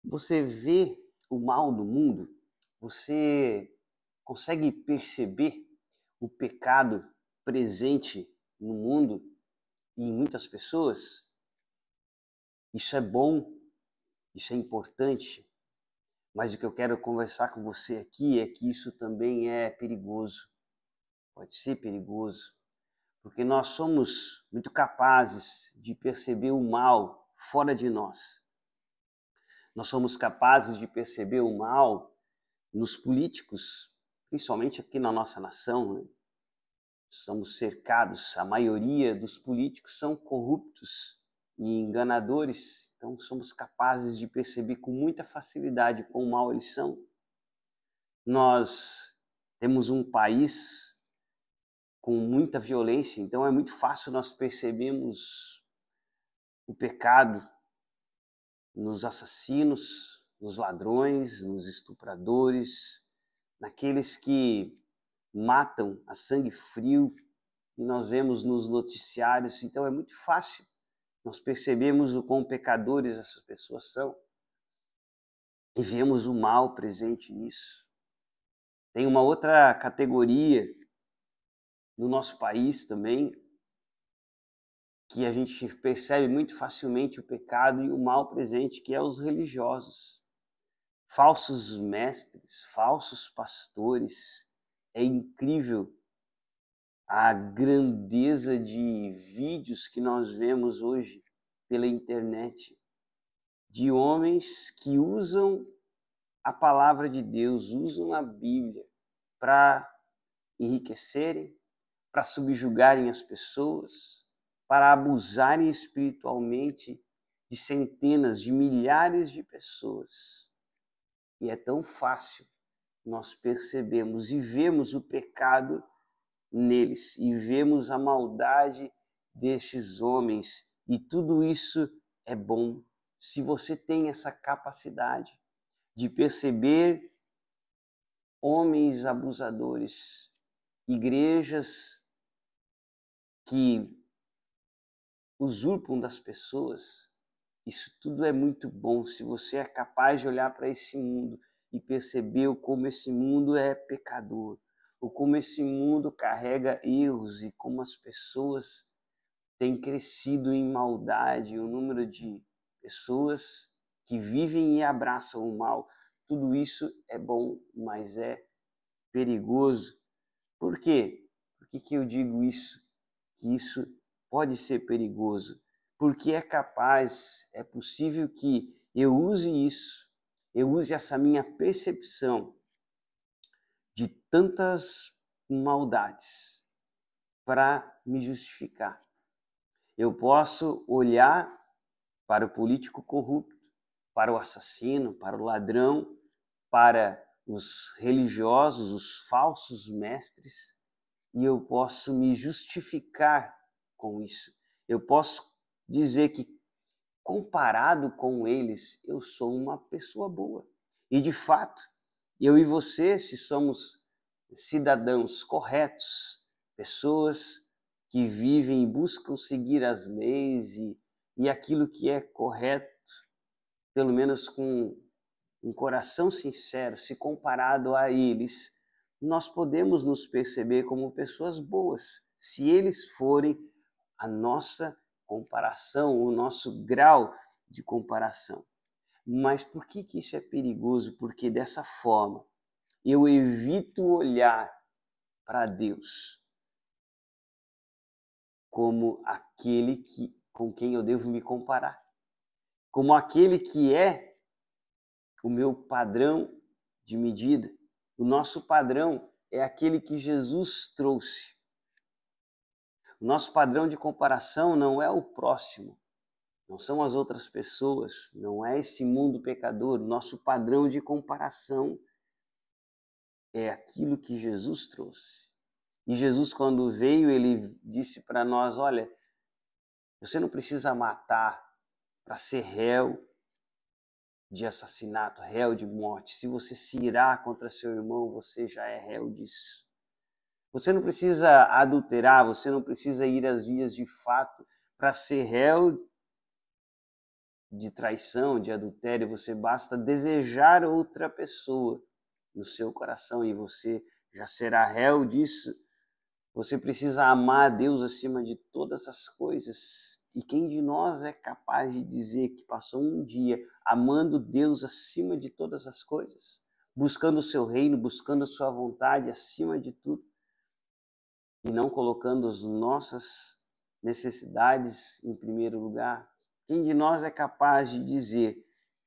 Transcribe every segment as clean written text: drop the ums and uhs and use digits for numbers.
Você vê o mal no mundo? Você consegue perceber o pecado presente no mundo e em muitas pessoas? Isso é bom, isso é importante, mas o que eu quero conversar com você aqui é que isso também é perigoso. Pode ser perigoso, porque nós somos muito capazes de perceber o mal fora de nós. Nós somos capazes de perceber o mal nos políticos, principalmente aqui na nossa nação, né? Somos cercados, a maioria dos políticos são corruptos e enganadores, então somos capazes de perceber com muita facilidade quão mal eles são. Nós temos um país com muita violência, então é muito fácil nós percebermos o pecado nos assassinos, nos ladrões, nos estupradores, naqueles que matam a sangue frio, e nós vemos nos noticiários. Então é muito fácil nós percebemos o quão pecadores essas pessoas são e vemos o mal presente nisso. Tem uma outra categoria no nosso país também, que a gente percebe muito facilmente o pecado e o mal presente, que é os religiosos. Falsos mestres, falsos pastores. É incrível a grandeza de vídeos que nós vemos hoje pela internet, de homens que usam a palavra de Deus, usam a Bíblia para enriquecerem, para subjugarem as pessoas, para abusarem espiritualmente de centenas, de milhares de pessoas. E é tão fácil nós percebemos e vemos o pecado neles e vemos a maldade desses homens, e tudo isso é bom se você tem essa capacidade de perceber homens abusadores, igrejas que usurpam das pessoas. Isso tudo é muito bom se você é capaz de olhar para esse mundo e perceber como esse mundo é pecador, ou como esse mundo carrega erros e como as pessoas têm crescido em maldade, o número de pessoas que vivem e abraçam o mal. Tudo isso é bom, mas é perigoso. Por quê? Por que eu digo isso? Que isso pode ser perigoso? Porque é capaz, é possível que eu use isso, eu use essa minha percepção de tantas maldades para me justificar. Eu posso olhar para o político corrupto, para o assassino, para o ladrão, para os religiosos, os falsos mestres, e eu posso me justificar com isso. Eu posso dizer que, comparado com eles, eu sou uma pessoa boa. E, de fato, eu e você, se somos cidadãos corretos, pessoas que vivem e buscam seguir as leis e aquilo que é correto, pelo menos com um coração sincero, se comparado a eles, nós podemos nos perceber como pessoas boas, se eles forem a nossa comparação, o nosso grau de comparação. Mas por que isso é perigoso? Porque dessa forma eu evito olhar para Deus como aquele com quem eu devo me comparar, como aquele que é o meu padrão de medida. O nosso padrão é aquele que Jesus trouxe. O nosso padrão de comparação não é o próximo, não são as outras pessoas, não é esse mundo pecador. Nosso padrão de comparação é aquilo que Jesus trouxe. E Jesus, quando veio, ele disse para nós: olha, você não precisa matar para ser réu de assassinato, réu de morte. Se você se irar contra seu irmão, você já é réu disso. Você não precisa adulterar, você não precisa ir às vias de fato para ser réu de traição, de adultério, você basta desejar outra pessoa no seu coração e você já será réu disso. Você precisa amar a Deus acima de todas as coisas. E quem de nós é capaz de dizer que passou um dia amando Deus acima de todas as coisas? Buscando o seu reino, buscando a sua vontade acima de tudo? E não colocando as nossas necessidades em primeiro lugar? Quem de nós é capaz de dizer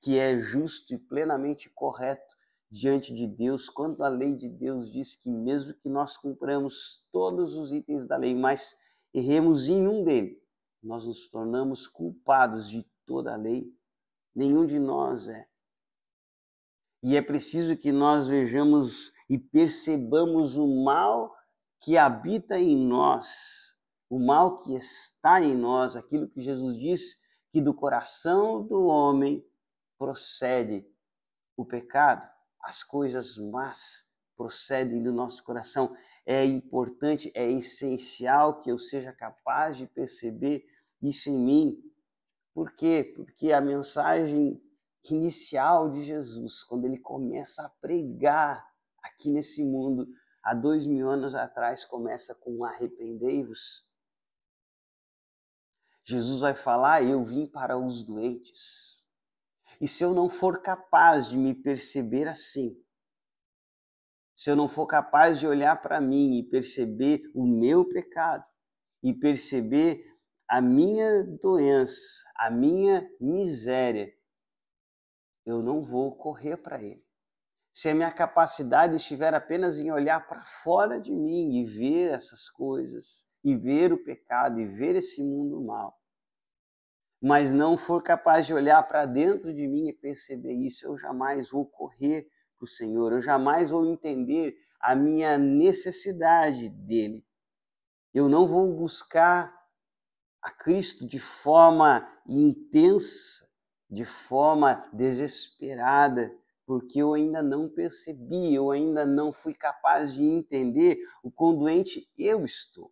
que é justo e plenamente correto diante de Deus, quando a lei de Deus diz que mesmo que nós cumpramos todos os itens da lei, mas erremos em um dele, nós nos tornamos culpados de toda a lei? Nenhum de nós é. E é preciso que nós vejamos e percebamos o mal que habita em nós, o mal que está em nós, aquilo que Jesus diz que do coração do homem procede o pecado, as coisas más procedem do nosso coração. É importante, é essencial que eu seja capaz de perceber isso em mim. Por quê? Porque a mensagem inicial de Jesus, quando ele começa a pregar aqui nesse mundo, há 2000 anos atrás, começa com arrependei-vos. Jesus vai falar, eu vim para os doentes. E se eu não for capaz de me perceber assim, se eu não for capaz de olhar para mim e perceber o meu pecado, e perceber a minha doença, a minha miséria, eu não vou correr para ele. Se a minha capacidade estiver apenas em olhar para fora de mim e ver essas coisas, e ver o pecado, e ver esse mundo mal, mas não for capaz de olhar para dentro de mim e perceber isso, eu jamais vou correr para o Senhor, eu jamais vou entender a minha necessidade dele. Eu não vou buscar a Cristo de forma intensa, de forma desesperada, porque eu ainda não percebi, eu ainda não fui capaz de entender o quão doente eu estou.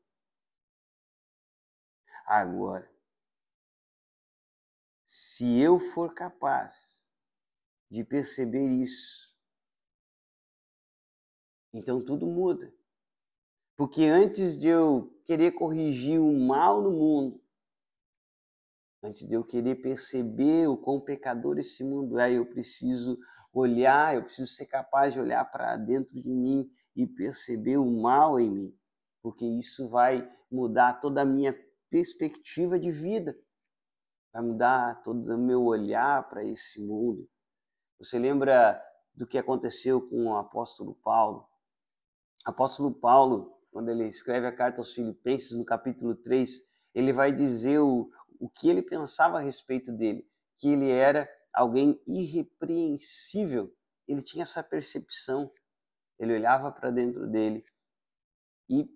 Agora, se eu for capaz de perceber isso, então tudo muda. Porque antes de eu querer corrigir o mal no mundo, antes de eu querer perceber o quão pecador esse mundo é, eu preciso olhar, eu preciso ser capaz de olhar para dentro de mim e perceber o mal em mim. Porque isso vai mudar toda a minha perspectiva de vida, vai mudar todo o meu olhar para esse mundo. Você lembra do que aconteceu com o apóstolo Paulo? O apóstolo Paulo, quando ele escreve a carta aos Filipenses, no capítulo 3, ele vai dizer o que ele pensava a respeito dele, que ele era alguém irrepreensível. Ele tinha essa percepção, ele olhava para dentro dele e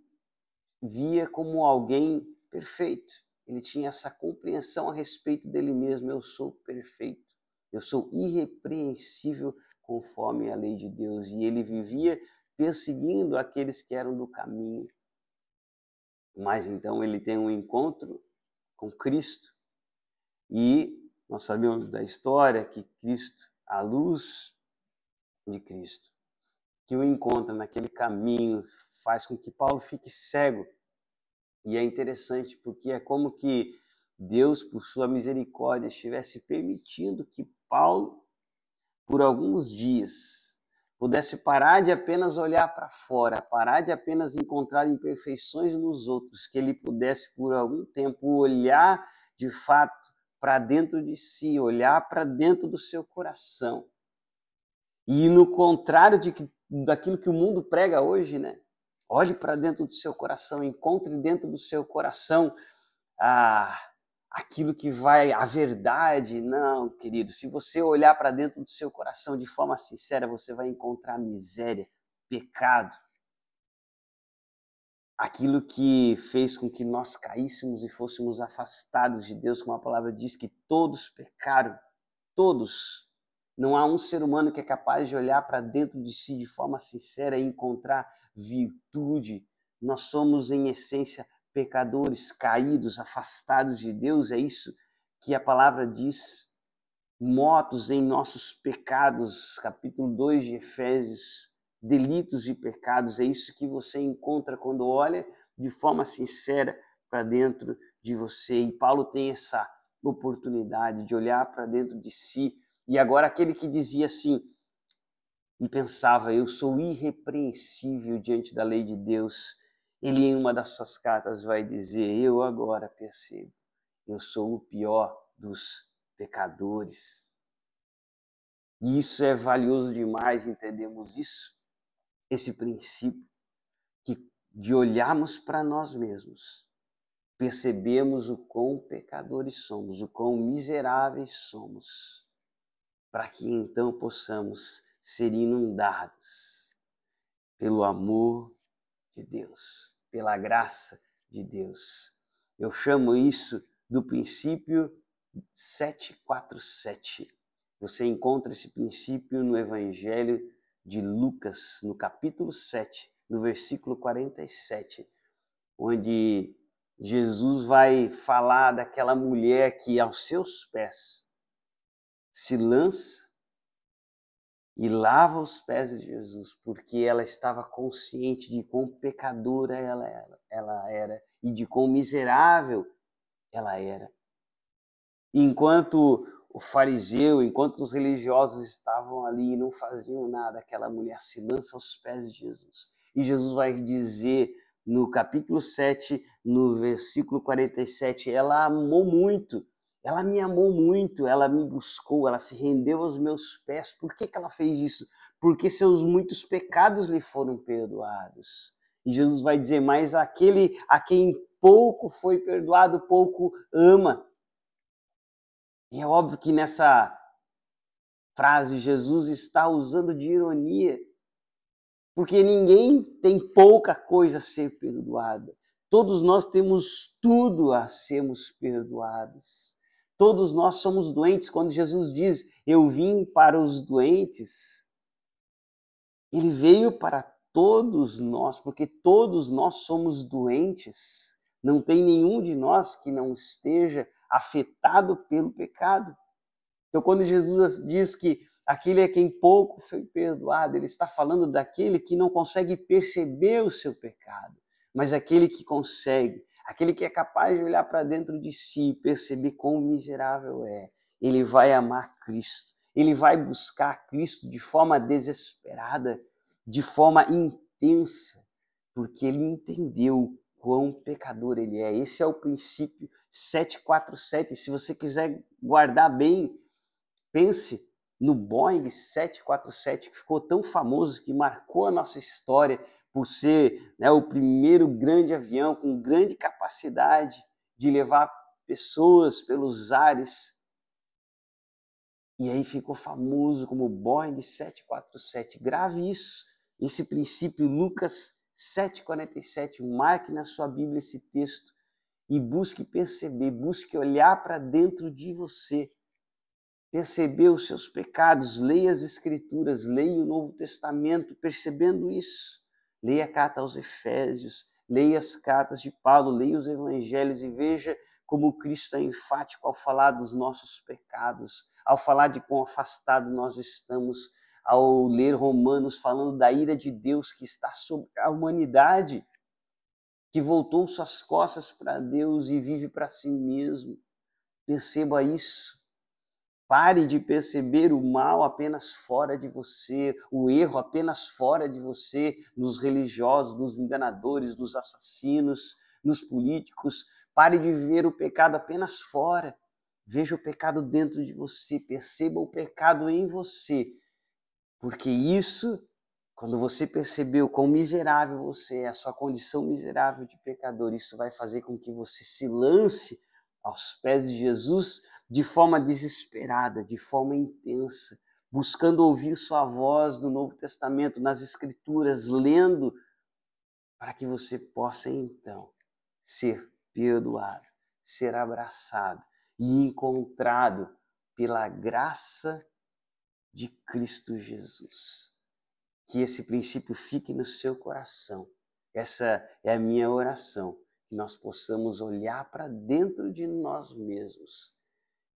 via como alguém perfeito. Ele tinha essa compreensão a respeito dele mesmo, eu sou perfeito, eu sou irrepreensível conforme a lei de Deus. E ele vivia perseguindo aqueles que eram do caminho. Mas então ele tem um encontro com Cristo e nós sabemos da história que Cristo, a luz de Cristo, que o encontra naquele caminho, faz com que Paulo fique cego. E é interessante porque é como que Deus, por sua misericórdia, estivesse permitindo que Paulo, por alguns dias, pudesse parar de apenas olhar para fora, parar de apenas encontrar imperfeições nos outros, que ele pudesse por algum tempo olhar de fato para dentro de si, olhar para dentro do seu coração. E no contrário daquilo que o mundo prega hoje, né? Olhe para dentro do seu coração, encontre dentro do seu coração aquilo que vai, a verdade. Não, querido, se você olhar para dentro do seu coração de forma sincera, você vai encontrar miséria, pecado. Aquilo que fez com que nós caíssemos e fôssemos afastados de Deus, como a palavra diz que todos pecaram, todos. Não há um ser humano que é capaz de olhar para dentro de si de forma sincera e encontrar virtude. Nós somos, em essência, pecadores, caídos, afastados de Deus. É isso que a palavra diz. mortos em nossos pecados, capítulo 2 de Efésios, delitos e pecados, é isso que você encontra quando olha de forma sincera para dentro de você. E Paulo tem essa oportunidade de olhar para dentro de si. E agora aquele que dizia assim, e pensava, eu sou irrepreensível diante da lei de Deus, ele em uma das suas cartas vai dizer, eu agora percebo, eu sou o pior dos pecadores. E isso é valioso demais, entendemos isso, esse princípio de olharmos para nós mesmos, percebemos o quão pecadores somos, o quão miseráveis somos, para que então possamos ser inundados pelo amor de Deus, pela graça de Deus. Eu chamo isso do princípio 747. Você encontra esse princípio no Evangelho de Lucas, no capítulo 7, no versículo 47, onde Jesus vai falar daquela mulher que aos seus pés se lança e lava os pés de Jesus, porque ela estava consciente de quão pecadora ela era e de quão miserável ela era. Enquanto o fariseu, enquanto os religiosos estavam ali e não faziam nada, aquela mulher se lança aos pés de Jesus. E Jesus vai dizer no capítulo 7, no versículo 47, ela amou muito, ela me amou muito, ela me buscou, ela se rendeu aos meus pés. Por que ela fez isso? Porque seus muitos pecados lhe foram perdoados. E Jesus vai dizer, mas aquele a quem pouco foi perdoado, pouco ama. E é óbvio que nessa frase Jesus está usando de ironia, porque ninguém tem pouca coisa a ser perdoada. Todos nós temos tudo a sermos perdoados. Todos nós somos doentes. Quando Jesus diz, eu vim para os doentes, ele veio para todos nós, porque todos nós somos doentes. Não tem nenhum de nós que não esteja afetado pelo pecado. Então, quando Jesus diz que aquele é quem pouco foi perdoado, ele está falando daquele que não consegue perceber o seu pecado, mas aquele que consegue, aquele que é capaz de olhar para dentro de si e perceber quão miserável é. Ele vai amar Cristo, ele vai buscar Cristo de forma desesperada, de forma intensa, porque ele entendeu quão pecador ele é. Esse é o princípio 747. Se você quiser guardar bem, pense no Boeing 747, que ficou tão famoso, que marcou a nossa história por ser, né, o primeiro grande avião com grande capacidade de levar pessoas pelos ares. E aí ficou famoso como Boeing 747. Grave isso, esse princípio, Lucas 7,47. Marque na sua Bíblia esse texto e busque perceber, busque olhar para dentro de você, perceber os seus pecados, leia as Escrituras, leia o Novo Testamento, percebendo isso. Leia a carta aos Efésios, leia as cartas de Paulo, leia os Evangelhos e veja como Cristo é enfático ao falar dos nossos pecados, ao falar de quão afastado nós estamos, ao ler Romanos falando da ira de Deus que está sobre a humanidade, que voltou suas costas para Deus e vive para si mesmo. Perceba isso. Pare de perceber o mal apenas fora de você, o erro apenas fora de você, nos religiosos, nos enganadores, nos assassinos, nos políticos. Pare de ver o pecado apenas fora. Veja o pecado dentro de você, perceba o pecado em você. Porque isso, quando você percebeu quão miserável você é, a sua condição miserável de pecador, isso vai fazer com que você se lance aos pés de Jesus de forma desesperada, de forma intensa, buscando ouvir sua voz no Novo Testamento, nas Escrituras, lendo, para que você possa então ser perdoado, ser abraçado e encontrado pela graça de Cristo Jesus. Que esse princípio fique no seu coração. Essa é a minha oração, que nós possamos olhar para dentro de nós mesmos,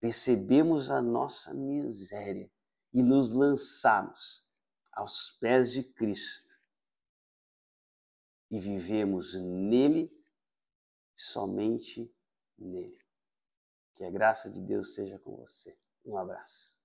percebemos a nossa miséria e nos lançamos aos pés de Cristo e vivemos nele, somente nele. Que a graça de Deus seja com você. Um abraço.